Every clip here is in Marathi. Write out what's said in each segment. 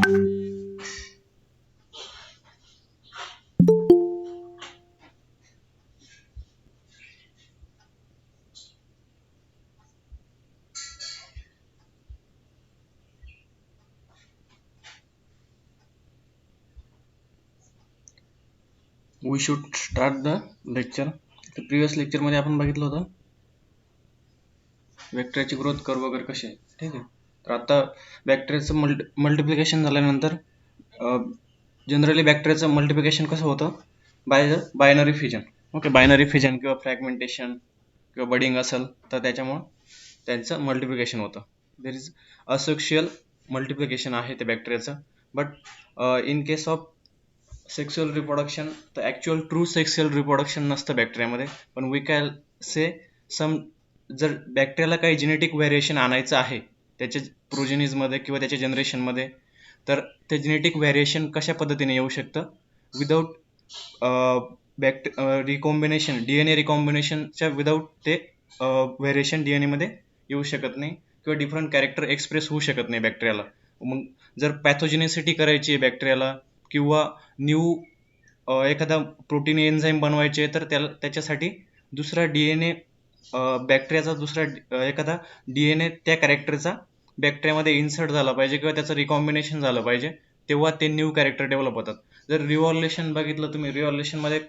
We should start the lecture. Previous lecture मध्ये आपण बघितलं होतं बॅक्टेरियाची ग्रोथ कर्व वगैरे कशी आहे. ठीक आहे. तर आता बॅक्टेरियाचं मल्टिप्लिकेशन झाल्यानंतर जनरली बॅक्टेरियाचं मल्टिप्लिकेशन कसं होतं by the binary fission. Okay, binary fission किंवा फ्रॅगमेंटेशन किंवा बडिंग असेल तर त्याच्यामुळं त्यांचं मल्टिप्लिकेशन होतं. देर इज असेक्शुअल मल्टिप्लिकेशन आहे ते बॅक्टेरियाचं. But in case of sexual reproduction तर ॲक्च्युअल ट्रू सेक्शुअल रिप्रोडक्शन नसतं बॅक्टेरियामध्ये. पण वी कॅन से सम, जर बॅक्टेरियाला काही जेनेटिक व्हेरिएशन आणायचं आहे त्याच्या प्रोजेनिजमध्ये किंवा त्याच्या जनरेशनमध्ये, तर ते जेनेटिक व्हेरिएशन कशा पद्धतीने येऊ शकतं विदाऊट रिकॉम्बिनेशन, DNA रिकॉम्बिनेशनच्या विदाऊट ते व्हेरिएशन DNAमध्ये येऊ शकत नाही किंवा डिफरंट कॅरेक्टर एक्सप्रेस होऊ शकत नाही बॅक्टेरियाला. मग जर पॅथोजेनिसिटी करायची आहे बॅक्टेरियाला किंवा न्यू एखादा प्रोटीन एन्झाईम बनवायचे तर त्याच्यासाठी दुसरा DNA बॅक्टेरियाचा दुसरा एखादा DNA त्या कॅरेक्टरचा बॅक्टेरियामध्ये इन्सर्ट झाला पाहिजे किंवा त्याचं रिकॉम्बिनेशन झालं पाहिजे, तेव्हा ते न्यू कॅरेक्टर डेव्हलप होतात. जर रिव्हॉल्युशन बघितलं तुम्ही, रिव्हॉल्युशनमध्ये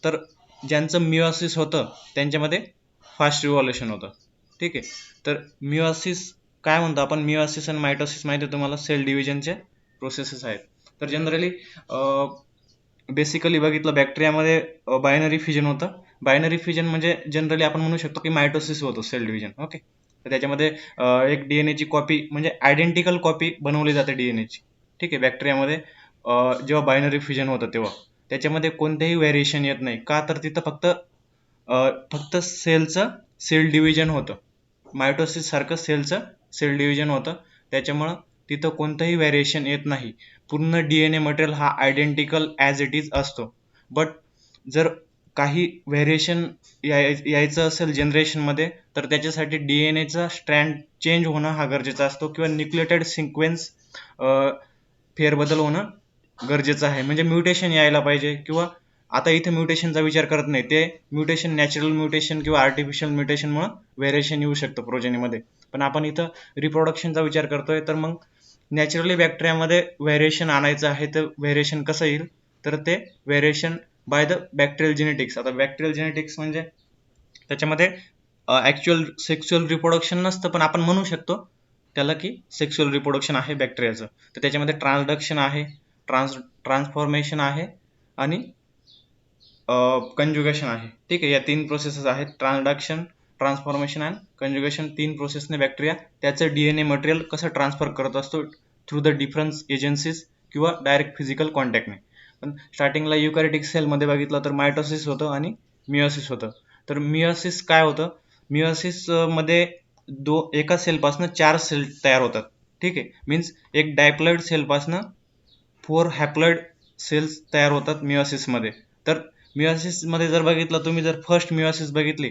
तर ज्यांचं मिओसिस होतं त्यांच्यामध्ये फास्ट रिव्हॉल्युशन होतं. ठीक आहे. तर मिओसिस काय म्हणतो आपण, मिओसिस आणि मायटोसिस माहिती आहे तुम्हाला, सेल डिव्हिजनचे प्रोसेसेस आहेत. तर जनरली बेसिकली बघितलं बॅक्टेरियामध्ये बायनरी फिजन होतं. बायनरी फिजन म्हणजे जनरली आपण म्हणू शकतो की मायटोसिस होतो, सेल डिव्हिजन. ओके. तर त्याच्यामध्ये एक DNAची कॉपी म्हणजे आयडेंटिकल कॉपी बनवली जाते DNAची. ठीक आहे. बॅक्टेरियामध्ये जेव्हा बायनरी फिजन होतं तेव्हा त्याच्यामध्ये कोणतेही व्हेरिएशन येत नाही. का तर तिथं फक्त सेलचं सेल डिव्हिजन होतं. मायटोसिस सारखं सेलचं सेल डिव्हिजन होतं, त्याच्यामुळं तिथं कोणतंही व्हेरिएशन येत नाही. पूर्ण DNA मटेरियल हा आयडेंटिकल ॲज इट इज असतो. बट जर काही व्हेरिएशन यायचं असेल जनरेशनमध्ये तर त्याच्यासाठी DNAचा स्ट्रँड चेंज होणं हा गरजेचा असतो किंवा न्यूक्लियोटाइड सिक्वेन्स फेरबदल होणं गरजेचं आहे. म्हणजे म्युटेशन यायला पाहिजे. किंवा आता इथे म्युटेशनचा विचार करत नाही, ते म्युटेशन नॅचरल म्युटेशन किंवा आर्टिफिशियल म्युटेशनमुळे व्हेरिएशन येऊ शकतं प्रोजेनीमध्ये. पण आपण इथं रिप्रोडक्शनचा विचार करतोय, तर मग नॅचरली बॅक्टेरियामध्ये व्हेरिएशन आणायचं आहे तर व्हेरिएशन कसं येईल, तर ते variation by the bacterial genetics. आता बॅक्टेरियल जेनेटिक्स म्हणजे त्याच्यामध्ये ॲक्च्युअल सेक्शुअल रिप्रोडक्शन नसतं, पण आपण म्हणू शकतो त्याला की सेक्शुअल रिप्रोडक्शन आहे बॅक्टेरियाचं. तर त्याच्यामध्ये ट्रान्सडक्शन आहे, ट्रान्सफॉर्मेशन आहे आणि कंजुगेशन आहे. ठीक आहे. या 3 प्रोसेसेस आहेत, ट्रान्सडक्शन, ट्रान्सफॉर्मेशन आणि कंजुगेशन. 3 प्रोसेसने बॅक्टेरिया त्याचं DNA मटेरियल कसं ट्रान्सफर करत असतो थ्रू द डिफरन्स एजन्सीज किंवा डायरेक्ट फिजिकल कॉन्टॅक्टने. पण स्टार्टिंगला युकॅरियोटिक सेलमध्ये बघितलं तर मायटोसिस होतं आणि मिओसिस होतं. तर मिओसिस काय होतं, मिओसिस मध्ये एका सेलपासून 4 सेल तयार होतात. ठीक आहे. मीन्स एक डायप्लॉइड सेलपासून 4 हॅप्लॉइड सेल्स तयार होतात मिओसिसमध्ये. तर मिओसिसमध्ये जर बघितलं तुम्ही, जर फर्स्ट मिओसिस बघितली,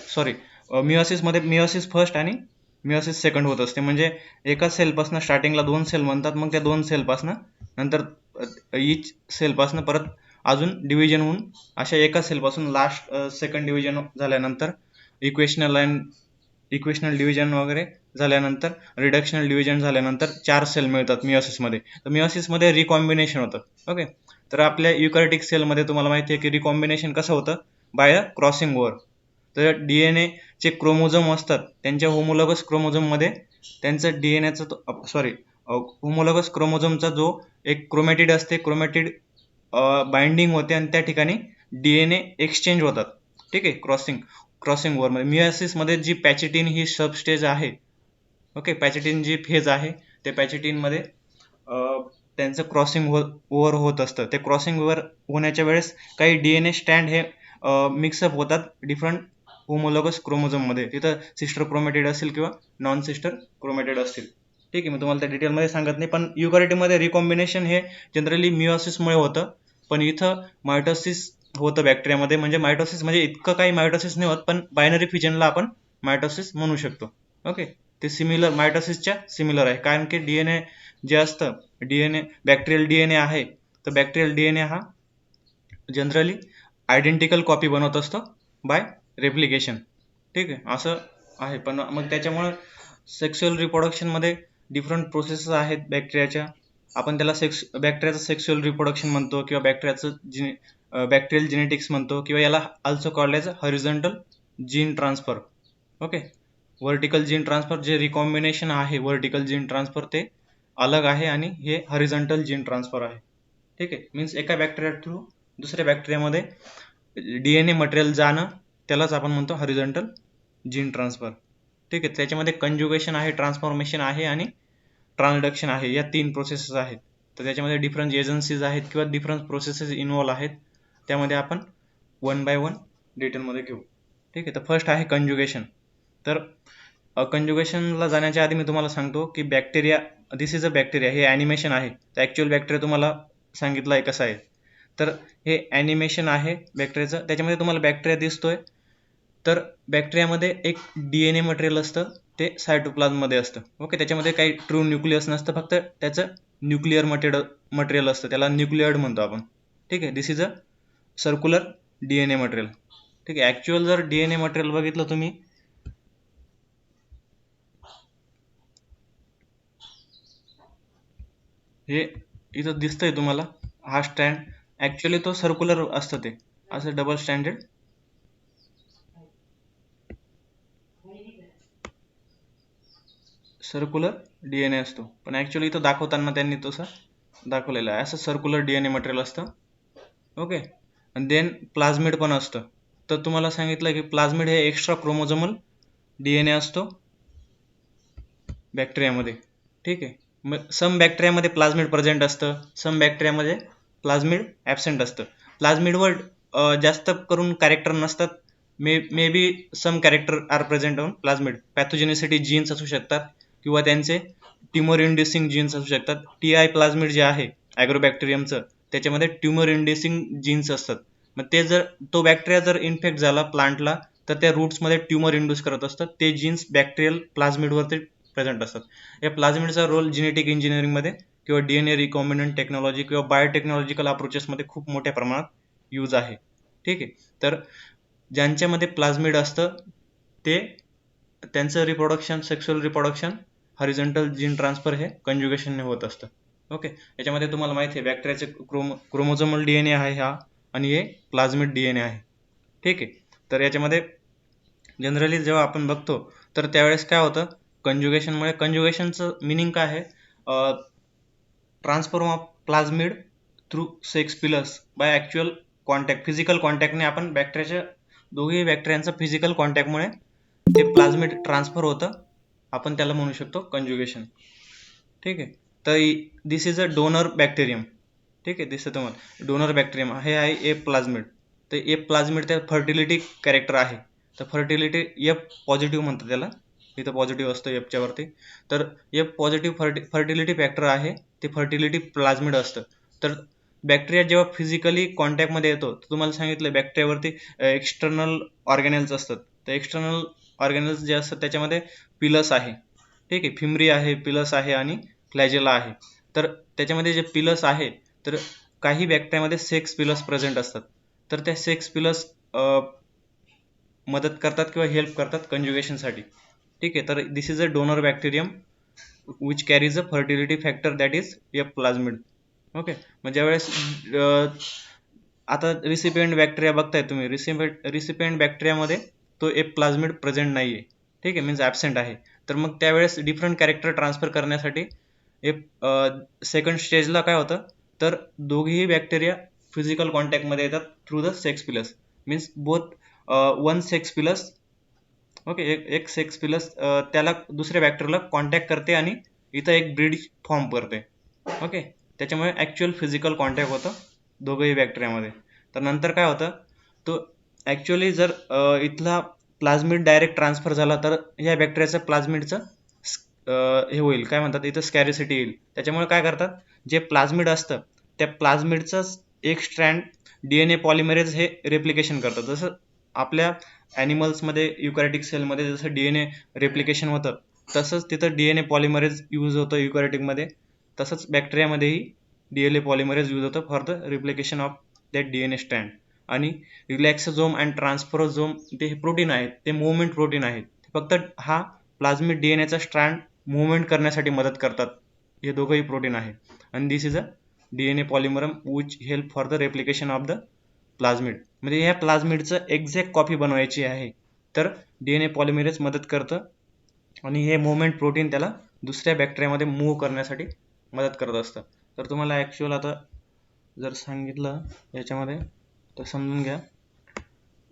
सॉरी, मिओसिसमध्ये मिओसिस फर्स्ट आणि मिओसिस सेकंड होत असते. म्हणजे एका सेलपासून स्टार्टिंगला 2 सेल म्हणतात, मग त्या 2 सेलपासून नंतर इच सेलपासून परत अजून डिव्हिजन होऊन अशा एका सेलपासून लास्ट सेकंड डिव्हिजन झाल्यानंतर इक्वेशनल डिव्हिजन वगैरे झाल्यानंतर रिडक्शनल डिव्हिजन झाल्यानंतर 4 सेल मिळतात मिओसिसमध्ये. तर मिओसिसमध्ये रिकॉम्बिनेशन होतं. ओके. तर आपल्या युकॅरियोटिक सेलमध्ये तुम्हाला माहिती आहे की रिकॉम्बिनेशन कसं होतं, बाय क्रॉसिंग ओव्हर. तर DNA चे क्रोमोझोम असतात, त्यांच्या होमोलॉगस क्रोमोझोममध्ये त्यांचं DNAचा होमोलॉगस क्रोमोझोमचा जो एक क्रोमॅटिड असते, क्रोमॅटिड बाइंडिंग होते आणि त्या ठिकाणी DNA एक्सचेंज होतात. ठीक आहे. क्रॉसिंग ओव्हरमध्ये मिओसिसमध्ये जी पॅचिटिन ही सबस्टेज आहे, ओके, पॅचिटिन जी फेज आहे, ते पॅचिटिनमध्ये त्यांचं क्रॉसिंग ओव्हर होत असतं. ते क्रॉसिंग ओव्हर होण्याच्या वेळेस काही DNA स्टँड हे मिक्सअप होतात डिफरंट होमोलॉगस क्रोमोझोममध्ये. तिथं सिस्टर क्रोमॅटिड असेल किंवा नॉन सिस्टर क्रोमॅटिड असतील. ठीक आहे. मी तुम्हाला त्या डिटेलमध्ये सांगत नाही, पण युकॅरियोटमध्ये रिकॉम्बिनेशन हे जनरली मिओसिसमुळे होतं. पण इथं मायटोसिस होतं बॅक्टेरियामध्ये. म्हणजे मायटोसिस म्हणजे इतकं काही मायटोसिस नाही होत, पण बायनरी फिजनला आपण मायटोसिस म्हणू शकतो. ओके. ते सिमिलर, मायटोसिसच्या सिमिलर आहे, कारण की DNA जे असतं डीएनए, बॅक्टेरियल डीएनए आहे, तर बॅक्टेरियल डीएनए हा जनरली आयडेंटिकल कॉपी बनवत असतो बाय रेप्लिकेशन. ठीक आहे, असं आहे. पण मग त्याच्यामुळे सेक्शुअल रिप्रोडक्शनमध्ये डिफरंट प्रोसेसेस आहेत बॅक्टेरियाच्या. आपण त्याला बॅक्टेरियाचं सेक्शुअल रिप्रोडक्शन म्हणतो, किंवा बॅक्टेरियल जेनेटिक्स म्हणतो, किंवा याला also called as horizontal gene transfer. Okay, vertical gene transfer जे रिकॉम्बिनेशन आहे, व्हर्टिकल जीन ट्रान्सफर ते अलग आहे, आणि हे हॉरिझॉन्टल जीन ट्रान्सफर आहे. ठीक आहे, मीन्स एका बॅक्टेरिया थ्रू दुसऱ्या बॅक्टेरियामध्ये डीएनए मटेरियल जाणं, त्यालाच आपण म्हणतो हॉरिझॉन्टल जीन ट्रान्सफर. ठीक आहे, त्याच्यामध्ये कंजुगेशन आहे, ट्रान्सफॉर्मेशन आहे, आणि ट्रान्सडक्शन आहे, या 3 प्रोसेसेस आहेत. तर त्याच्यामध्ये डिफरंट एजन्सीज आहेत किंवा डिफरंट प्रोसेसेस इन्व्हॉल्व आहेत. त्यामध्ये आपण वन बाय वन डिटेलमध्ये घेऊ. ठीक आहे, तर फर्स्ट आहे कंजुगेशन. तर कंजुगेशनला जाण्याच्या आधी मी तुम्हाला सांगतो की bacteria, this is a bacteria, हे ॲनिमेशन आहे. तर ॲक्च्युअल बॅक्टेरिया तुम्हाला सांगितलं आहे कसं आहे. तर हे ॲनिमेशन आहे बॅक्टेरियाचं. त्याच्यामध्ये तुम्हाला बॅक्टेरिया दिसतोय. तर बॅक्टेरियामध्ये एक डीएनए मटेरियल असतं, ते सायटोप्लाझममध्ये असतं. ओके, त्याच्यामध्ये काही ट्रू न्यूक्लियस नसतं, फक्त त्याचं न्यूक्लिअर मटेरियल असतं, त्याला न्यूक्लियॉइड म्हणतो आपण. ठीक आहे, this is a circular DNA material. ठीक आहे, ॲक्च्युअल जर डीएनए मटेरियल बघितलं तुम्ही, हे इथं दिसतंय तुम्हाला, हा स्टँड ॲक्च्युअली तो सर्क्युलर असतं, ते असं डबल स्टँडेड सर्क्युलर डीएनए असतो. पण ॲक्च्युअली इथं दाखवताना त्यांनी तसं दाखवलेलं आहे, असं सर्क्युलर डीएनए मटेरियल असतं. ओके, आणि देन प्लाझमिड पण असतं. तर तुम्हाला सांगितलं की प्लाझमिड हे एक्स्ट्रा क्रोमोझोमल डीएनए असतो बॅक्टेरियामध्ये. ठीक आहे, मग सम बॅक्टेरियामध्ये प्लाझमिड प्रेझेंट असतं, सम बॅक्टेरियामध्ये प्लाझमिड ॲबसेंट असतं. प्लाझमिडवर जास्त करून कॅरेक्टर नसतात. May be some character are present on plasmid. Pathogenicity genes असू शकतात, किंवा त्यांचे ट्युमर इंड्युसिंग जीन्स असू शकतात. टीआय प्लाझमिड जे आहे ॲग्रोबॅक्टेरियमचं, त्याच्यामध्ये ट्युमर इंड्युसिंग जीन्स असतात. मग ते जर तो बॅक्टेरिया जर इन्फेक्ट झाला प्लांटला, तर त्या रूट्समध्ये ट्युमर इंड्यूस करत असतात. ते जीन्स बॅक्टेरियल प्लाझमिडवरती प्रेझेंट असतात. या प्लाझमिडचा रोल जेनेटिक इंजिनिअरिंगमध्ये किंवा डीएनए रिकॉम्बिनंट टेक्नॉलॉजी किंवा बायोटेक्नॉलॉजिकल अप्रोचेसमध्ये खूप मोठ्या प्रमाणात यूज आहे. ठीक आहे, तर ज्यांच्यामध्ये प्लाझमिड असतं ते त्यांचं reproduction, sexual reproduction, horizontal gene transfer हे कंजुगेशनने होत असतं. ओके, याच्यामध्ये तुम्हाला माहिती आहे बॅक्टेरियाचे क्रोमोझोमल डीएनए आहे हा, आणि हे प्लाझमिड डीएनए आहे. ठीक आहे, तर याच्यामध्ये जनरली जेव्हा आपण बघतो, तर त्यावेळेस काय होतं कंजुगेशनमुळे, कंजुगेशनचं मिनिंग काय आहे, transfer of plasmid through sex pilus by actual contact, physical कॉन्टॅक्टने आपण बॅक्टेरियाच्या, दोघेही बॅक्टेरियांचं फिजिकल कॉन्टॅक्टमुळे ते प्लाझमिड ट्रान्सफर होतं, आपण त्याला म्हणू शकतो कंजुगेशन. ठीक आहे, तर this is a donor bacterium. ठीक आहे, दिसतं तुम्हाला डोनर बॅक्टेरियम, हे आहे ए प्लाझमिड. तर ए प्लाझमिड त्या फर्टिलिटी कॅरेक्टर आहे, तर फर्टिलिटी एफ पॉझिटिव्ह म्हणतात त्याला, इथं पॉझिटिव्ह असतं एफच्या वरती. तर एफ पॉझिटिव्ह फर्टिलिटी फॅक्टर आहे, ते फर्टिलिटी प्लाझमिड असतं. तर बॅक्टेरिया जेव्हा फिजिकली कॉन्टॅक्टमध्ये येतो, तर तुम्हाला सांगितलं बॅक्टेरियावरती एक्सटर्नल ऑर्गॅनेल्स असतात. तर एक्सटर्नल ऑर्गॅनेल्स जे असतात त्याच्यामध्ये पिलस आहे. ठीक आहे, फिमरी आहे, पिलस आहे, आणि फ्लॅजेला आहे. तर त्याच्यामध्ये जे पिलस आहे, तर काही बॅक्टेरियामध्ये सेक्स पिलस प्रेझेंट असतात. तर त्या सेक्स पिलस मदत करतात किंवा हेल्प करतात कंजुगेशनसाठी. ठीक आहे, तर this is a donor bacterium which carries a fertility factor that is a plasmid. Okay, मग ज्यावेळेस आता रिसिपियंट बॅक्टेरिया बघताय तुम्ही, रिसिपियंट बॅक्टेरियामध्ये तो ए प्लाझमिड प्रेझेंट नाही आहे. ठीक आहे, मीन्स ॲबसेंट आहे. तर मग त्यावेळेस डिफरंट कॅरेक्टर ट्रान्सफर करण्यासाठी सेकंड स्टेजला काय होतं, तर दोघेही बॅक्टेरिया फिजिकल कॉन्टॅक्टमध्ये येतात through the sex pillars. Means both one sex pillars, okay, एक सेक्स पिलस त्याला दुसऱ्या बॅक्टेरियाला कॉन्टॅक्ट करते, आणि इथं एक ब्रिज फॉर्म करते. ओके, त्याच्यामुळे ॲक्च्युअल फिजिकल कॉन्टॅक्ट होतं दोघंही बॅक्टेरियामध्ये. तर नंतर काय होतं, तो ॲक्च्युअली जर इथला प्लाझमिड डायरेक्ट ट्रान्सफर झाला, तर ह्या बॅक्टेरियाचं प्लाझमिडचं हे होईल, काय म्हणतात, इथं स्कॅरिसिटी येईल. त्याच्यामुळे काय करतात, जे प्लाझमिड असतं त्या प्लाझमिडचंच एक स्ट्रँड डीएनए पॉलिमरेज हे रेप्लिकेशन करतं. जसं आपल्या ॲनिमल्समध्ये युकॅरियोटिक सेलमध्ये जसं डीएनए रेप्लिकेशन होतं, तसंच तिथं डीएनए पॉलिमरेज यूज होतं युकॅरियोटिकमध्ये. तसंच बॅक्टेरियामध्येही डीएनए पॉलिमरेज यूज होतं for the replication of that DNA strand. आणि रिलॅक्सोझोम अँड ट्रान्सफरोझोम ते प्रोटीन आहेत, ते मुवमेंट प्रोटीन आहेत. फक्त हा प्लाझ्मिड डीएनएचा स्ट्रँड मुवमेंट करण्यासाठी मदत करतात. हे दोघंही प्रोटीन आहे. आणि this is a DNA polymerase which help for the replication of the plasmid. म्हणजे ह्या प्लाझमिडचं एक्झॅक्ट कॉपी बनवायची आहे तर डीएनए पॉलिमरेज मदत करतं आणि हे मुवमेंट प्रोटीन त्याला दुसऱ्या बॅक्टेरियामध्ये मूव्ह करण्यासाठी मदत करत असतं. तर तुम्हाला ॲक्च्युअल आता जर सांगितलं याच्यामध्ये तर समजून घ्या,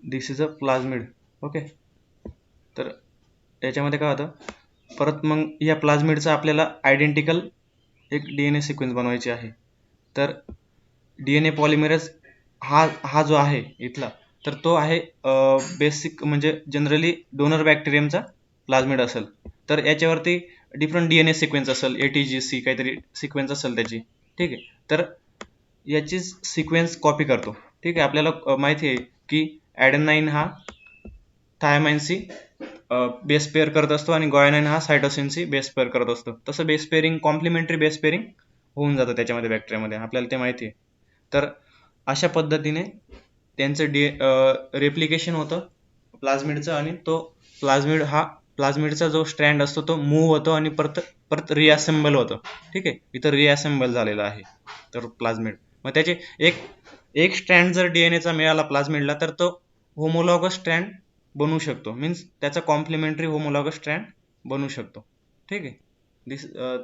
दिस इज अ प्लाझमिड. ओके, तर याच्यामध्ये काय होतं, परत मग या प्लाझमिडचा आपल्याला आयडेंटिकल एक डीएनए सिक्वेन्स बनवायची आहे. तर डीएनए पॉलिमरेज हा जो आहे इथला, तर तो आहे बेसिक म्हणजे जनरली डोनर बॅक्टेरियमचा प्लाझमिड असेल. तर याच्यावरती डिफरंट डीएनए सिक्वेन्स असेल, ATGC काहीतरी सिक्वेन्स असेल त्याची. ठीक आहे, तर याची सिक्वेन्स कॉपी करतो. ठीक आहे, आपल्याला माहिती आहे की ॲडेनाइन हा थायमाइनशी बेस पेअर करत असतो आणि ग्वायनाइन हा सायटोसिनशी बेस पेअर करत असतो. तसं base pairing complementary base pairing होऊन जातं त्याच्यामध्ये बॅक्टेरियामध्ये, आपल्याला ते माहिती आहे. तर अशा पद्धतीने त्यांचं रेप्लिकेशन होतं प्लाझमिडचं आणि तो प्लाझमिडचा जो स्ट्रँड असतो तो मूव्ह होतो आणि परत परत रिअसेंबल होतं. ठीक आहे, इथं रिअसेंबल झालेलं आहे तर प्लाझमिड. मग त्याचे एक स्ट्रँड जर डीएनएचा मिळाला प्लाझमिडला तर तो होमोलॉगस स्ट्रँड बनवू शकतो, मीन्स त्याचा कॉम्प्लिमेंटरी होमोलॉगस स्ट्रँड बनवू शकतो. ठीक आहे,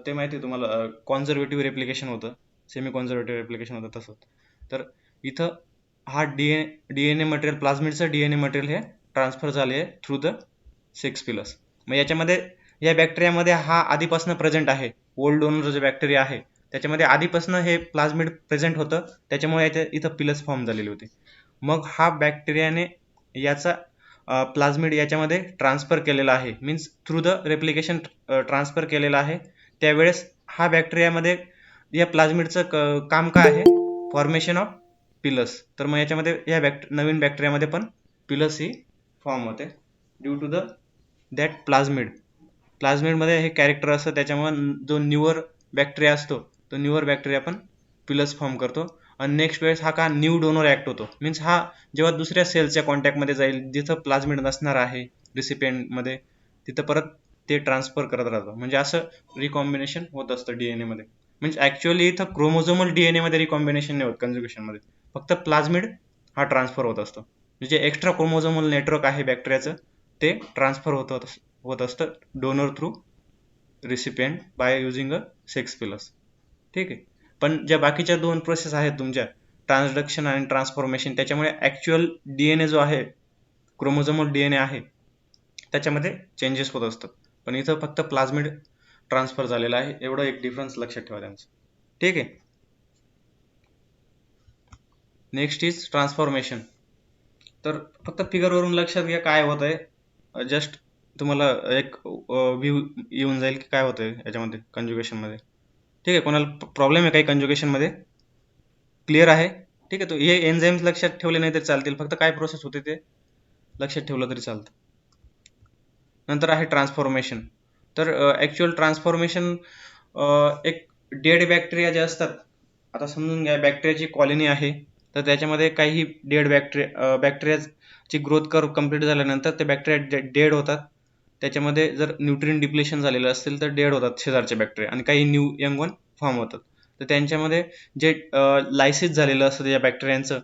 ते माहिती आहे तुम्हाला. कॉन्झर्वेटिव्ह रेप्लिकेशन होतं, सेमी कॉन्झर्वेटिव्ह रेप्लिकेशन होतं तसं. तर इथं हा डीएनए मटेरियल, प्लाझमिडचं डीएनए मटेरियल हे ट्रान्सफर झाले आहे थ्रू द सेक्स पिलस. मग याच्यामध्ये या बॅक्टेरियामध्ये हा आधीपासून प्रेझेंट आहे. ओल्ड डोनर जो बॅक्टेरिया आहे त्याच्यामध्ये आधीपासून हे प्लाझमिड प्रेझेंट होतं, त्याच्यामुळे इथं पिलस फॉर्म झालेली होती. मग हा बॅक्टेरियाने याचा प्लाझमिड याच्यामध्ये ट्रान्सफर केलेला आहे, means through the replication transfer केलेला आहे. त्यावेळेस हा बॅक्टेरियामध्ये या प्लाझमिडचं काम काय आहे, फॉर्मेशन ऑफ पिलस. तर मग याच्यामध्ये या नवीन बॅक्टेरियामध्ये पण पिलस ही फॉर्म होते ड्यू टू द दॅट प्लाझमिडमध्ये हे कॅरेक्टर असतं, त्याच्यामुळे जो न्यूअर बॅक्टेरिया असतो तो न्यूअर बॅक्टेरिया पण पिलस फॉर्म करतो. आणि नेक्स्ट वेळेस हा का न्यू डोनर ॲक्ट होतो, मीन्स हा जेव्हा दुसऱ्या सेलच्या कॉन्टॅक्टमध्ये जाईल जिथं प्लाझमिड नसणार आहे रिसिपियंटमध्ये, तिथं परत ते ट्रान्सफर करत राहतं. म्हणजे असं रिकॉम्बिनेशन होत असतं डीएनएमध्ये. म्हणजे ॲक्च्युअली इथं क्रोमोझोमल डीएनएमध्ये रिकॉम्बिनेशन नाही होत कंजुगेशनमध्ये, फक्त प्लाझमिड हा ट्रान्सफर होत असतो. म्हणजे एक्स्ट्रा क्रोमोझोमल नेटवर्क आहे बॅक्टेरियाचं ते ट्रान्सफर होत असतं donor through recipient bye using a sex pillars. ठीक आहे, पण ज्या बाकीच्या दोन प्रोसेस आहेत तुमच्या, ट्रान्सडक्शन आणि ट्रान्सफॉर्मेशन, त्याच्यामुळे ॲक्च्युअल डीएनए जो आहे, क्रोमोझोमल डीएनए आहे, त्याच्यामध्ये चेंजेस होत असतात. पण इथं फक्त प्लाझमिड ट्रान्सफर झालेला आहे, एवढं एक डिफरन्स लक्षात ठेवा त्यांचं. ठीक आहे, नेक्स्ट इज ट्रान्सफॉर्मेशन. तर फक्त फिगरवरून लक्षात घ्या काय होत आहे, जस्ट तुम्हाला एक व्ह्यू येऊन जाईल की काय होतंय याच्यामध्ये कंजुगेशनमध्ये. ठीक आहे, कोणाला प्रॉब्लेम आहे काही कंजुगेशनमध्ये? क्लिअर आहे? ठीक आहे, तो हे एन्झाईम्स लक्षात ठेवले नाही तरी चालतील, फक्त काय प्रोसेस होते ते लक्षात ठेवलं तरी चालतं. नंतर आहे ट्रान्सफॉर्मेशन. तर ॲक्च्युअल ट्रान्सफॉर्मेशन एक डेड बॅक्टेरिया जे असतात, आता समजून घ्या बॅक्टेरियाची कॉलनी आहे, तर त्याच्यामध्ये काही डेड बॅक्टेरियाची ग्रोथ कर्व कंप्लीट झाल्यानंतर ते बॅक्टेरिया डेड होतात. त्याच्यामध्ये जर न्यूट्रिएंट डिप्लेशन झालेलं असेल तर डेड होतात शेजारचे बॅक्टेरिया आणि काही न्यू यंग वन फॉर्म होतात. तर त्यांच्यामध्ये जे लायसिस झालेलं असतं या बॅक्टेरियांचं,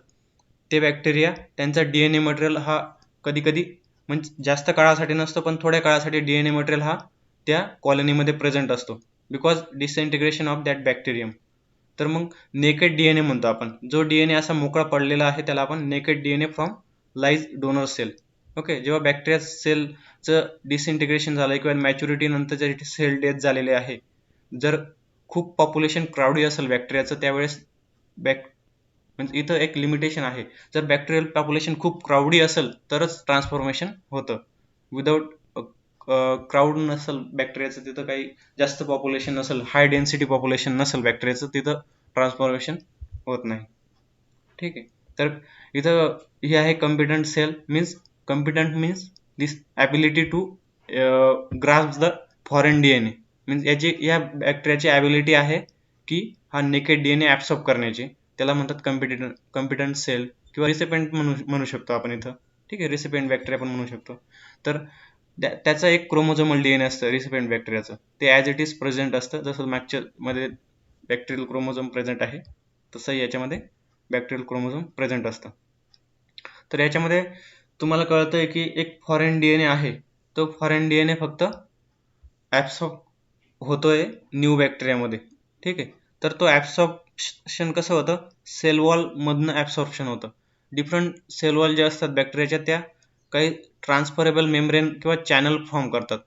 ते बॅक्टेरिया त्यांचा डीएनए मटेरियल हा कधी कधी म्हणजे जास्त काळासाठी नसतो, पण थोड्या काळासाठी डीएनए मटेरियल हा त्या कॉलनीमध्ये प्रेझेंट असतो बिकॉज डिसइंटिग्रेशन ऑफ दॅट बॅक्टेरियम. तर मग नेकेड डीएनए म्हणतो आपण, जो डीएनए असा मोकळा पडलेला आहे त्याला आपण naked DNA from lyse donor cell. Okay, जेव्हा बॅक्टेरिया सेलचं डिसइंटिग्रेशन झालं किंवा मॅच्युरिटी नंतर जर सेल डेथ झालेले आहे, जर खूप पॉप्युलेशन क्राऊडी असेल बॅक्टेरियाचं त्यावेळेस म्हणजे इथं एक लिमिटेशन आहे, जर बॅक्टेरियल पॉप्युलेशन खूप क्राऊडी असेल तरच ट्रान्सफॉर्मेशन होतं. विदाऊट क्राऊड नसेल बॅक्टेरियाचं, तिथं काही जास्त पॉप्युलेशन नसेल, हाय डेन्सिटी पॉप्युलेशन नसेल बॅक्टेरियाचं, तिथं ट्रान्सफॉर्मेशन होत नाही. ठीक आहे, तर इथं हे आहे competent cell. Competent means this ability to grasp the foreign DNA, means या बॅक्टेरियाची ॲबिलिटी आहे की हा नेकेड डीएनए ऍब्सॉर्ब करण्याची, त्याला म्हणतात कम्पिटंट सेल किंवा रिसिपेंट म्हणू शकतो आपण इथं. ठीक आहे, रिसिपेंट बॅक्टेरिया पण म्हणू शकतो. तर त्याचा एक क्रोमोझोमल डीएनए असतं रिसिपेंट बॅक्टेरियाचं, ते ॲज इट इज प्रेझेंट असतं. जसं मागच्या मध्ये बॅक्टेरियल क्रोमोझोम प्रेझेंट आहे तसं याच्यामध्ये बॅक्टेरियल क्रोमोझोम प्रेझेंट असतं. तर याच्यामध्ये तुम्हाला कळतंय की एक फॉरेन डीएनए आहे, तो फॉरेन डीएनए फक्त ऍब्सॉर्ब होतोय न्यू बॅक्टेरियामध्ये. ठीक आहे, तर तो ऍब्सॉर्प्शन कसं होतं, सेल वॉल मधनं ऍब्सॉर्प्शन होतं. डिफरंट सेल वॉल जे असतात बॅक्टेरियाच्या त्या काही ट्रान्सफरेबल मेम्ब्रेन किंवा चॅनल फॉर्म करतात.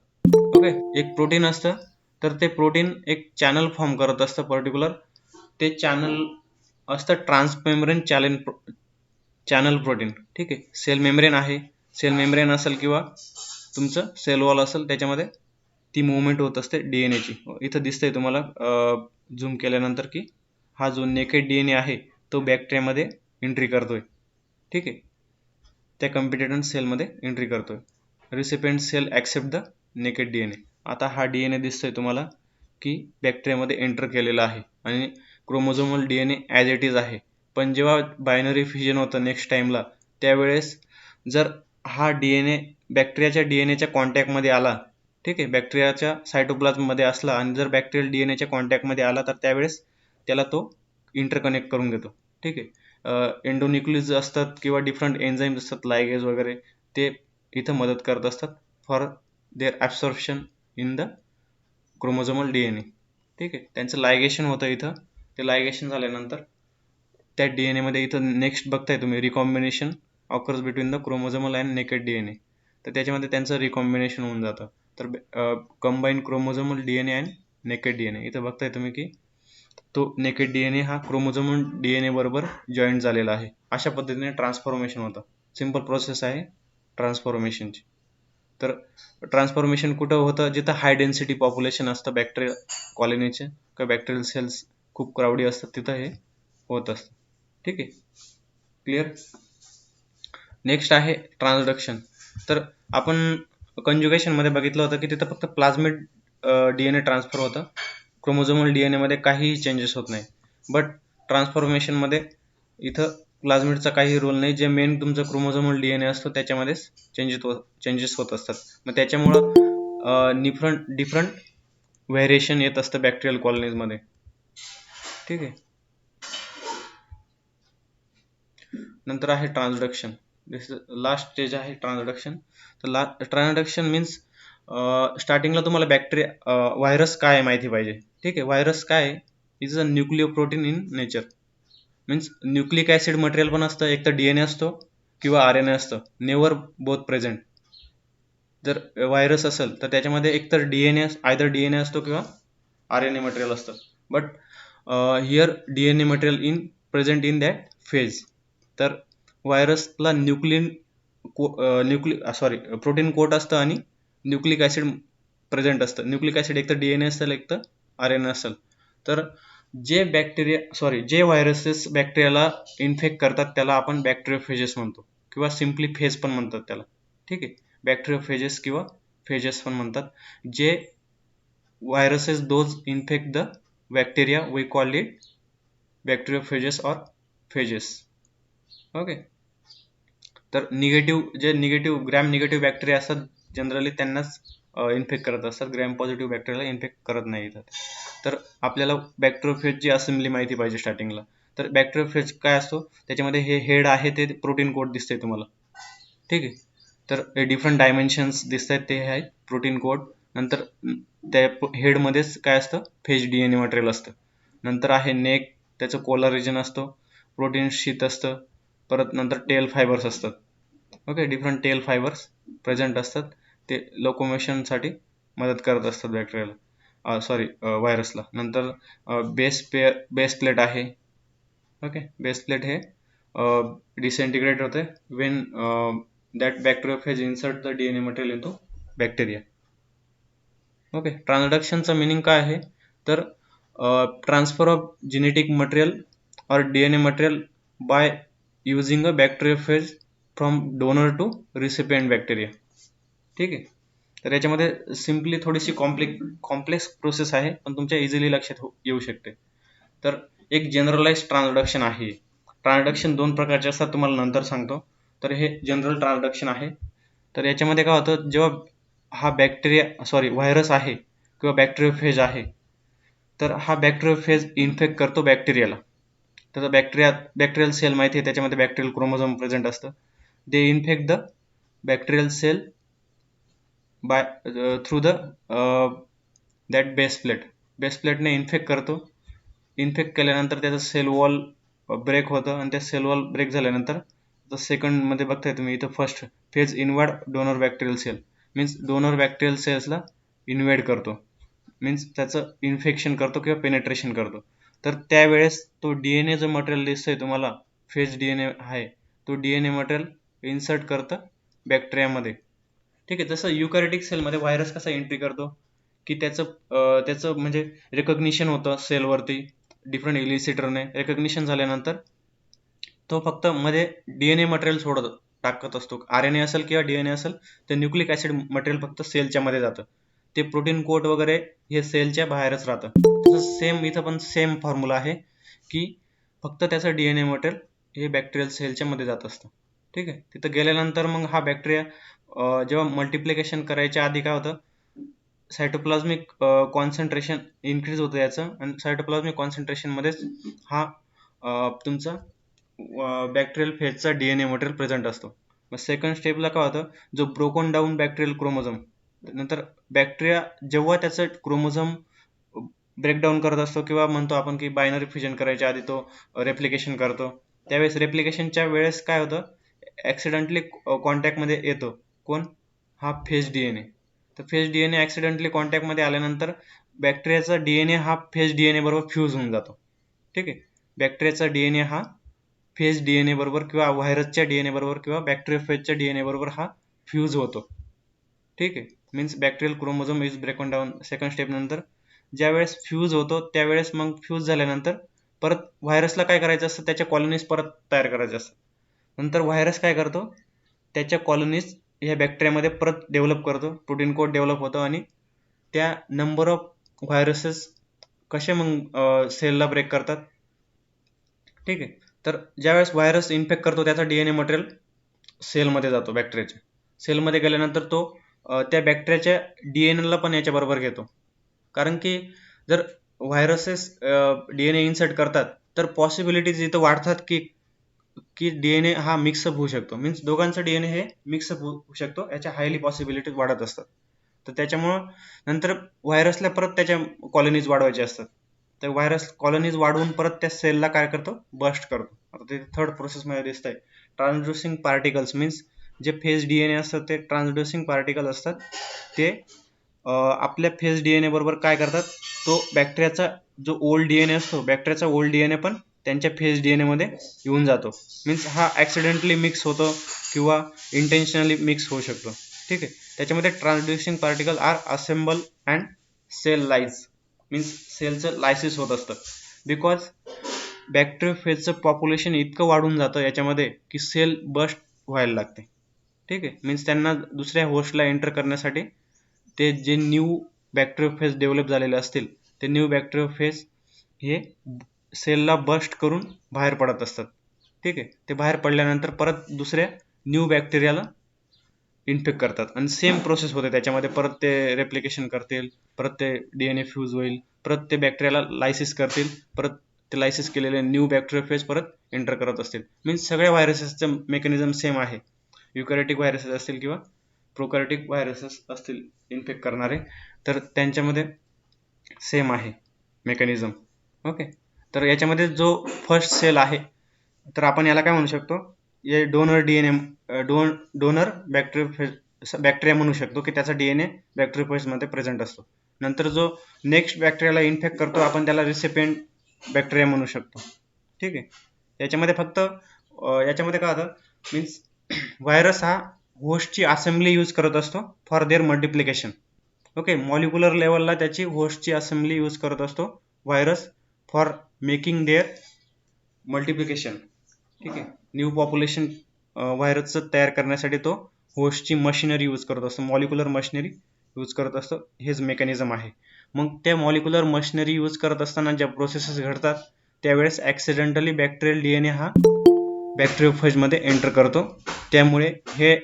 ओके, एक प्रोटीन असतं, तर ते प्रोटीन एक चॅनल फॉर्म करत असतं पर्टिक्युलर. ते चॅनल असतं ट्रान्समेम्ब्रेन चॅनल प्रोटीन. ठीक आहे, सेल मेम्ब्रेन आहे, सेल मेम्ब्रेन असेल किंवा तुमचं सेल वॉल असेल, त्याच्यामध्ये ती मुवमेंट होत असते डीएनएची. इथं दिसतंय तुम्हाला झूम केल्यानंतर की हा जो नेकेड डीएनए आहे तो बॅक्टेरियामध्ये एंट्री करतोय. ठीक आहे, त्या कम्पिटेटंट सेलमध्ये एंट्री करतोय. Recipient cell accept the naked DNA. आता हा डीएनए दिसतोय तुम्हाला की बॅक्टेरियामध्ये एंटर केलेला आहे आणि chromosomal DNA as it is आहे. पण जेव्हा बायनरी फ्युजन होतं नेक्स्ट टाइमला, त्यावेळेस जर हा डीएनए बॅक्टेरियाच्या डीएनएच्या कॉन्टॅक्टमध्ये आला, ठीक आहे, बॅक्टेरियाच्या सायटोप्लाझममध्ये असला आणि जर बॅक्टेरियल डीएनएच्या कॉन्टॅक्टमध्ये आला, तर त्यावेळेस त्याला तो इंटरकनेक्ट करून घेतो. ठीक आहे, एंडोन्यूक्लियस असतात किंवा डिफरंट एन्झाईम्स असतात, लायगेज वगैरे, ते इथं मदत करत असतात for their absorption in the chromosomal DNA. ठीक आहे, त्यांचं लायगेशन होतं इथं. ते लायगेशन झाल्यानंतर त्या डीएनए मध्ये इथं नेक्स्ट बघताय तुम्ही recombination occurs between the chromosomal and naked DNA. तर त्याच्यामध्ये त्यांचं रिकॉम्बिनेशन होऊन जातं. तर combine chromosomal DNA and naked DNA इथं बघताय तुम्ही की तो नेकेड डीएनए हा क्रोमोझोमल डीएनए बरोबर जॉईंट झालेला आहे. अशा पद्धतीने ट्रान्सफॉर्मेशन होतं. सिंपल प्रोसेस आहे ट्रान्सफॉर्मेशनची. तर ट्रान्सफॉर्मेशन कुठं होतं, जिथं हाय डेन्सिटी पॉप्युलेशन असतं बॅक्टेरियल कॉलनीचे किंवा बॅक्टेरियल सेल्स खूप क्राऊडी असतात, तिथं हे होत असतं. ठीक आहे, क्लिअर. नेक्स्ट आहे ट्रान्सडक्शन. तर आपण कंजुगेशन मध्ये बघितलं होतं की तिथं फक्त प्लाझ्मिड डीएनए ट्रान्सफर होतं, क्रोमोझोमल डीएनए मध्ये काहीही चेंजेस होत नाही. बट ट्रान्सफॉर्मेशन मध्ये इथं प्लाझ्मिडचा काही रोल नाही. जे मेन तुमचं क्रोमोझोमल डीएनए असतो त्याच्यामध्येच चेंजेस होत असतात. मग त्याच्यामुळं डिफरंट व्हेरिएशन येत असतं बॅक्टेरियल कॉलनीजमध्ये. ठीक आहे, नंतर आहे ट्रान्सडक्शन. दिस लास्ट स्टेज आहे ट्रान्सडक्शन. तर ट्रान्सडक्शन मीन्स स्टार्टिंगला तुम्हाला बॅक्टेरिया व्हायरस काय आहे माहिती पाहिजे. ठीक आहे, व्हायरस काय आहे, is a nucleo protein in nature. Means nucleic acid material पण असतं, एक तर डीएनए असतो किंवा आरएनए असतं, नेवर बोथ प्रेझेंट. जर व्हायरस असेल तर त्याच्यामध्ये एकतर डीएनए असतो किंवा आरएनए मटेरियल असतं. But here DNA material present in that phase. तर व्हायरसला प्रोटीन कोट असतं आणि न्यूक्लिक ॲसिड प्रेझेंट असतं. न्यूक्लिक ॲसिड एकतर डीएनए असेल, एक तर आरएनए असेल. तर जे व्हायरसेस बॅक्टेरियाला इन्फेक्ट करतात त्याला आपण बॅक्टेरियोफेजेस म्हणतो किंवा सिम्पली फेज पण म्हणतात त्याला. ठीक आहे, बॅक्टेरियोफेजेस किंवा फेजेस पण म्हणतात. जे viruses those infect the bacteria we call it bacteriophages or phages. Okay, तर निगेटिव्ह ग्रॅम निगेटिव्ह बॅक्टेरिया असतात जनरली, त्यांनाच इन्फेक्ट करत असतात. ग्रॅम पॉझिटिव्ह बॅक्टेरियाला इन्फेक्ट करत नाही येतात. तर आपल्याला बॅक्टेरियोफेजची असेंब्ली माहिती पाहिजे स्टार्टिंगला. तर बॅक्टेरियोफेज काय असतो, त्याच्यामध्ये हे हेड आहे ते प्रोटीन कोड दिसते तुम्हाला. ठीक आहे, तर डिफरंट डायमेन्शन्स दिसत आहेत, ते आहे प्रोटीन कोड. नंतर त्या हेडमध्येच काय असतं, फेज डीएनए मटेरियल असतं. नंतर आहे नेक, त्याचं कोलर रिजन असतो, प्रोटीन शीथ असतं. परत नंतर टेल फायबर्स असतात. Okay, different tail fibres present असतात, ते लोकोमोशनसाठी मदत करत असतात बॅक्टेरियाला, व्हायरसला. नंतर बेस प्लेट आहे. ओके, बेस प्लेट हे डिसइंटिग्रेट होते when that bacteriophage insert the DNA material in to bacteria. Okay, ट्रान्सडक्शनचं मिनिंग काय आहे, तर ट्रान्सफर ऑफ जेनेटिक मटेरियल और DNA material by using a bacteriophage from donor to recipient bacteria. ठीक आहे, तर याच्यामध्ये सिम्पली थोडीशी कॉम्प्लेक्स प्रोसेस आहे, पण तुमच्या इझिली लक्षात येऊ शकते. तर एक जनरलाइज ट्रान्सडक्शन आहे. ट्रान्सडक्शन 2 प्रकारचे असतात, तुम्हाला नंतर सांगतो. तर हे जनरल ट्रान्सडक्शन आहे. तर याच्यामध्ये काय होतं, जेव्हा हा व्हायरस आहे किंवा बॅक्टेरियोफेज आहे, तर हा बॅक्टेरियोफेज इन्फेक्ट करतो बॅक्टेरियाला. त्याचा बॅक्टेरियल सेल माहिती आहे, त्याच्यामध्ये बॅक्टेरियल क्रोमोझोम प्रेझेंट असतं. They infect the bacterial cell by through the that base प्लेटने इन्फेक्ट करतो. इन्फेक्ट केल्यानंतर त्याचं सेल वॉल ब्रेक होतं, आणि त्या सेल वॉल ब्रेक झाल्यानंतर सेकंडमध्ये बघताय तुम्ही इथं first phage inward donor bacterial cell, means donor bacterial सेल्सला इन्व्हेड करतो, मीन्स त्याचं इन्फेक्शन करतो किंवा पेनेट्रेशन करतो. तर त्यावेळेस तो DNA जो मटेरियल दिसतोय तुम्हाला, फेज DNA आहे, तो DNA मटेरियल इन्सर्ट करतं बॅक्टेरियामध्ये. ठीक आहे. जसं युकॅरियोटिक सेलमध्ये व्हायरस कसा एंट्री करतो, की त्याचं म्हणजे रेकग्निशन होतं सेलवरती डिफरंट इलिसिटरने. रेकग्निशन झाल्यानंतर तो फक्त मध्ये DNA मटेरियल टाकत असतो. RNA असेल किंवा DNA असेल, तर न्यूक्लिक ऍसिड मटेरियल फक्त सेलच्या मध्ये जातं. ते प्रोटीन कोट वगैरे हे सेलच्या बाहेरच राहतं. तसं सेम इथं पण सेम फॉर्म्युला आहे, की फक्त त्याचं DNA मटेरियल हे बॅक्टेरियल सेलच्या मध्ये जात असतं. ठीक आहे. तिथं गेल्यानंतर मग हा बॅक्टेरिया जेव्हा मल्टिप्लिकेशन करायच्या आधी काय होतं, सायटोप्लाझ्मिक कॉन्सन्ट्रेशन इन्क्रीज होतं याचं, आणि सायटोप्लाझ्मिक कॉन्सन्ट्रेशन मध्येच हा तुमचा बॅक्टेरियल फेजचा DNA मटेरियल प्रेझेंट असतो. मग सेकंड स्टेपला काय होतं, जो ब्रोकन डाऊन बॅक्टेरियल क्रोमोझोम, नंतर बॅक्टेरिया जेव्हा त्याचं क्रोमोझोम ब्रेकडाऊन करत असतो, किंवा म्हणतो आपण की बायनरी फ्युजन करायच्या आधी तो रेप्लिकेशन करतो, त्यावेळेस रेप्लिकेशनच्या वेळेस काय होतं, ॲक्सिडेंटली कॉन्टॅक्टमध्ये येतो कोण, हा फेज DNA. तर फेज DNA ॲक्सिडेंटली कॉन्टॅक्टमध्ये आल्यानंतर बॅक्टेरियाचा DNA हा फेज DNA बरोबर फ्यूज होऊन जातो. ठीक आहे. बॅक्टेरियाचा DNA हा फेज DNA बरोबर किंवा व्हायरसच्या DNA बरोबर किंवा बॅक्टेरियोफेजच्या DNA बरोबर हा फ्यूज होतो. ठीक आहे. Means bacterial chromosome is ब्रेकन down second step नंतर. ज्यावेळेस फ्यूज होतो त्यावेळेस मग फ्यूज झाल्यानंतर परत व्हायरसला काय करायचं असतं, त्याच्या कॉलनीज परत तयार करायचे असतात. नंतर व्हायरस काय करतो, त्याच्या कॉलनीज ह्या बॅक्टेरियामध्ये परत डेव्हलप करतो, प्रोटीन कोड डेव्हलप होतो, आणि त्या नंबर ऑफ व्हायरसेस कसे मग सेलला ब्रेक करतात. ठीक आहे. तर ज्यावेळेस व्हायरस इन्फेक्ट करतो, त्याचा DNA मटेरियल सेलमध्ये जातो बॅक्टेरियाच्या. सेलमध्ये गेल्यानंतर तो त्या बॅक्टेरियाच्या DNA ला पण याच्याबरोबर घेतो. कारण की जर व्हायरसेस DNA इन्सर्ट करतात, तर पॉसिबिलिटीज इथं वाढतात की की DNA हा मिक्सअप होऊ शकतो. मीन्स दोघांचा DNA हे मिक्सअप होऊ शकतो, याच्या हायली पॉसिबिलिटीज वाढत असतात. तर त्याच्यामुळं नंतर व्हायरसला परत त्याच्या कॉलनीज वाढवायचे असतात. तर व्हायरस कॉलनीज वाढवून परत त्या सेलला काय करतो, बस्ट करतो. आता ते थर्ड प्रोसेसमध्ये दिसतंय. ट्रान्सड्युसिंग पार्टिकल्स मीन्स जे फेज DNA असतात ते ट्रान्सड्युसिंग पार्टिकल असतात. ते आपल्या फेज DNA बरोबर काय करतात, तो बॅक्टेरियाचा जो ओल्ड DNA असतो, बॅक्टेरियाचा ओल्ड DNA पण त्यांच्या फेज DNA मध्ये येऊन जातो. मीन्स हा ऍक्सिडेंटली मिक्स होतो किंवा इंटेन्शनली मिक्स होऊ शकतो. ठीक आहे. त्याच्यामध्ये transducing particle are assemble and cell lyse, means सेलचं लायसिस होत असतं. बिकॉज बॅक्टेरियोफेजचं पॉप्युलेशन इतकं वाढून जातं याच्यामध्ये की सेल बस्ट व्हायला लागते. ठीक आहे. मीन्स त्यांना दुसऱ्या होस्टला एंटर करण्यासाठी ते जे न्यू बॅक्टेरियोफेज डेव्हलप झालेले असतील, ते न्यू बॅक्टेरियोफेज हे सेलला बस्ट करून बाहेर पडत असतात. ठीक आहे. ते बाहेर पडल्यानंतर परत दुसऱ्या न्यू बॅक्टेरियाला इन्फेक्ट करतात, आणि सेम प्रोसेस होते त्याच्यामध्ये. परत ते रेप्लिकेशन करतील, परत ते DNA फ्यूज होईल, परत ते बॅक्टेरियाला लायसिस करतील, परत ते लायसिस केलेले न्यू बॅक्टेरियोफेज परत एंटर करत असतील. मीन्स सगळ्या व्हायरसेसचं मेकॅनिझम सेम आहे. युकॅरियोटिक व्हायरसेस असतील किंवा प्रोकॅरियोटिक व्हायरसेस असतील इन्फेक्ट करणारे, तर त्यांच्यामध्ये सेम आहे मेकॅनिझम. ओके. तर याच्यामध्ये जो फर्स्ट सेल आहे, तर आपण याला काय म्हणू शकतो, हे डोनर DNA डोनर बॅक्टेरिया म्हणू शकतो, की त्याचा DNA बॅक्टेरियोफेजमध्ये प्रेझेंट असतो. नंतर जो नेक्स्ट बॅक्टेरियाला इन्फेक्ट करतो, आपण त्याला रिसिपिएंट बॅक्टेरिया म्हणू शकतो. ठीक आहे. याच्यामध्ये फक्त याच्यामध्ये काय होतं, मीन्स व्हायरस हा होस्टची असेंब्ली यूज करत असतो for their multiplication. Okay. Molecular लेवलला त्याची होस्टची असेंब्ली यूज करत असतो virus for making their multiplication. ठीक आहे. न्यू पॉप्युलेशन व्हायरसचं तयार करण्यासाठी तो होस्टची मशिनरी यूज करत असतो, मॉलिक्युलर मशिनरी यूज करत असतो. हेच मेकॅनिझम आहे. मग त्या मॉलिक्युलर मशिनरी यूज करत असताना ज्या प्रोसेसेस घडतात त्यावेळेस ॲक्सिडेंटली बॅक्टेरियल DNA हा बॅक्टेरियोफेजमध्ये एंटर करतो. त्यामुळे हे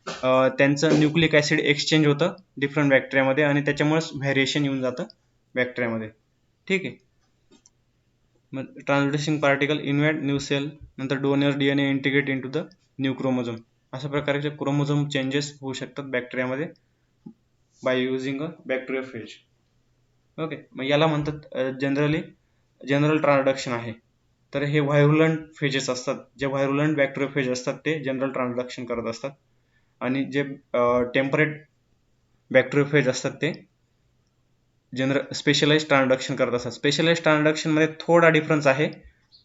त्यांचं न्यूक्लिक ॲसिड एक्सचेंज होतं डिफरंट बॅक्टेरियामध्ये आणि त्याच्यामुळेच व्हेरिएशन येऊन जातं बॅक्टेरियामध्ये. ठीक आहे. मग translating particle invite new cell, नंतर donor DNA integrate into the new chromosome. अशा प्रकारचे क्रोमोझोम चेंजेस होऊ शकतात बॅक्टेरियामध्ये by using a bacteriophage. Okay. मग याला म्हणतात जनरल ट्रान्सडक्शन आहे. तर हे व्हायरुलंट फेजेस असतात. जे व्हायरुलंट बॅक्टेरियोफेज असतात ते जनरल ट्रान्सडक्शन करत असतात आणि जे टेम्परेट बॅक्टेरियोफेज असतात ते स्पेशलाइज ट्रान्सडक्शन करत असतात. स्पेशलाइज ट्रान्सडक्शन मध्ये थोडा डिफरन्स आहे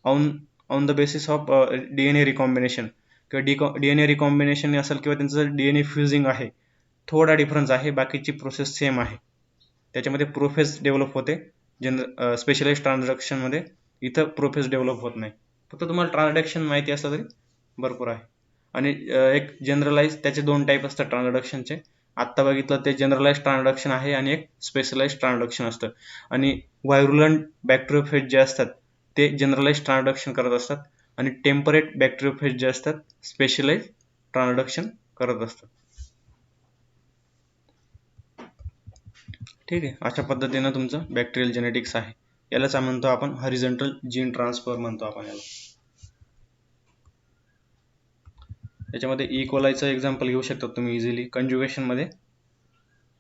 on the basis of DNA recombination किंवा DNA रिकॉम्बिनेशन असेल किंवा त्यांचं DNA फ्युजिंग आहे. थोडा डिफरन्स आहे, बाकीची प्रोसेस सेम आहे. त्याच्यामध्ये प्रोफेज डेव्हलप होते स्पेशलाइज ट्रान्सडक्शनमध्ये. इथं प्रोफेज डेव्हलप होत नाही. फक्त तुम्हाला ट्रान्सडक्शन माहिती असलं तरी भरपूर आहे. आणि एक जनरलाइज त्याचे 2 टाईप असतात ट्रान्सडक्शनचे. आत्ता बघितलं ते जनरलाइज ट्रान्सडक्शन आहे आणि एक स्पेशलाइज ट्रान्सडक्शन असतं. आणि व्हायरुलंट बॅक्टेरियोफेज जे असतात ते जनरलाइज ट्रान्सडक्शन करत असतात आणि टेम्परेट बॅक्टेरियोफेज जे असतात स्पेशलाइज ट्रान्सडक्शन करत असतात. ठीक आहे. अशा पद्धतीनं तुमचं बॅक्टेरियल जेनेटिक्स आहे. यालाच म्हणतो आपण हॉरिझॉन्टल जीन ट्रान्सफर म्हणतो आपण याला. त्याच्यामध्ये इकोलायचं एक्झाम्पल घेऊ शकता तुम्ही इझिली. कंजुगेशनमध्ये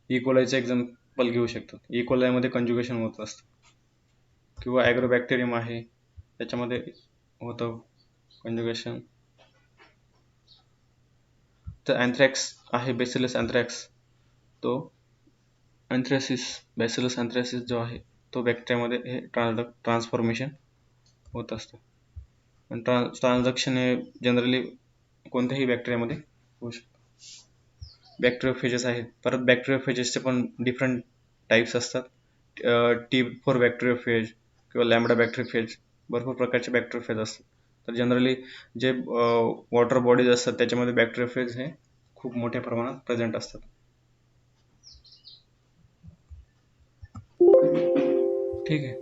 इकोलायचं एक्झाम्पल घेऊ शकता. इकोलायमध्ये कंजुगेशन होत असतं. किंवा ॲग्रोबॅक्टेरियम आहे त्याच्यामध्ये होतं कंजुगेशन. तर अँथ्रॅक्स आहे, बेसिलस अँथ्रॅक्स. तो बॅसिलस अँथ्रॅसिस जो आहे तो बॅक्टेरियामध्ये हे ट्रान्सफॉर्मेशन होत असतं. पण ट्रान्झॅक्शन हे जनरली कोणत्याही बॅक्टेरियामध्ये होऊ शकतं. बॅक्टेरियोफेजेस आहेत. परत बॅक्टेरियोफेजेसचे पण डिफरंट टाईप्स असतात. T4 बॅक्टेरियोफेज किंवा लॅम्बडा बॅक्टेरियोफेज, भरपूर प्रकारचे बॅक्टेरियोफेज असतात. तर जनरली जे वॉटर बॉडीज असतात त्याच्यामध्ये बॅक्टेरियोफेज हे खूप मोठ्या प्रमाणात प्रेझेंट असतात. ठीक आहे.